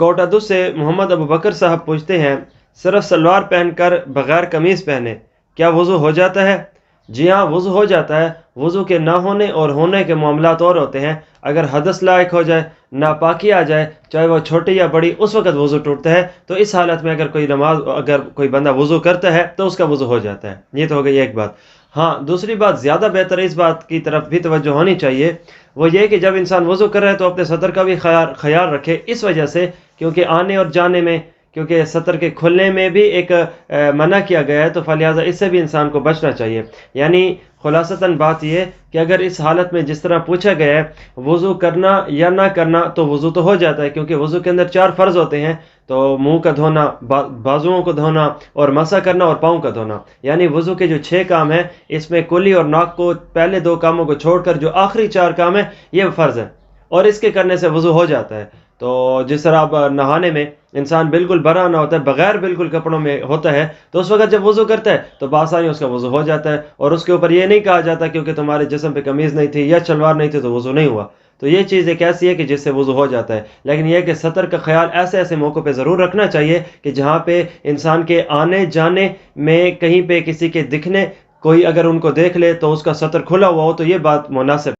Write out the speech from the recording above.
कोटादू से मोहम्मद अबू बकर साहब पूछते हैं, सिर्फ सलवार पहनकर बगैर कमीज़ पहने क्या वज़ू हो जाता है? जी हाँ, वज़ू हो जाता है। वज़ू के ना होने और होने के मामलात और होते हैं। अगर हदस लायक हो जाए, नापाकी आ जाए, चाहे वो छोटी या बड़ी, उस वक़्त वज़ू टूटता है। तो इस हालत में अगर कोई बंदा वज़ू करता है तो उसका वज़ू हो जाता है। ये तो हो गई एक बात। हाँ, दूसरी बात ज़्यादा बेहतर है, इस बात की तरफ भी तवज्जो होनी चाहिए, वो ये कि जब इंसान वज़ू कर रहा है तो अपने सतर का भी ख्याल रखे, इस वजह से क्योंकि आने और जाने में, क्योंकि सतर के खुलने में भी एक मना किया गया है, तो फलिहाजा इससे भी इंसान को बचना चाहिए। यानी खुलासतन बात यह कि अगर इस हालत में जिस तरह पूछा गया है वज़ू करना या ना करना, तो वज़ू तो हो जाता है, क्योंकि वज़ू के अंदर 4 फ़र्ज़ होते हैं। तो मुंह का धोना, बाजुओं को धोना, और मसा करना, और पाँव का धोना। यानी वज़ू के जो 6 काम हैं, इसमें कुल्ली और नाक को, पहले 2 कामों को छोड़कर जो आखिरी 4 काम हैं, ये फ़र्ज़ है, और इसके करने से वज़ू हो जाता है। तो जिस तरह अब नहाने में इंसान बिल्कुल बरा ना होता है, बगैर बिल्कुल कपड़ों में होता है, तो उस वक़्त जब वज़ू करता है तो बआसानी उसका वज़ू हो जाता है, और उसके ऊपर ये नहीं कहा जाता क्योंकि तुम्हारे जिस्म पे कमीज़ नहीं थी या शलवार नहीं थी तो वज़ू नहीं हुआ। तो ये चीज़ एक ऐसी है कि जिससे वज़ू हो जाता है। लेकिन यह कि सतर का ख्याल ऐसे ऐसे मौक़ों पे ज़रूर रखना चाहिए कि जहाँ पे इंसान के आने जाने में कहीं पे किसी के दिखने, कोई अगर उनको देख ले तो उसका सतर खुला हुआ हो, तो ये बात मुनासिब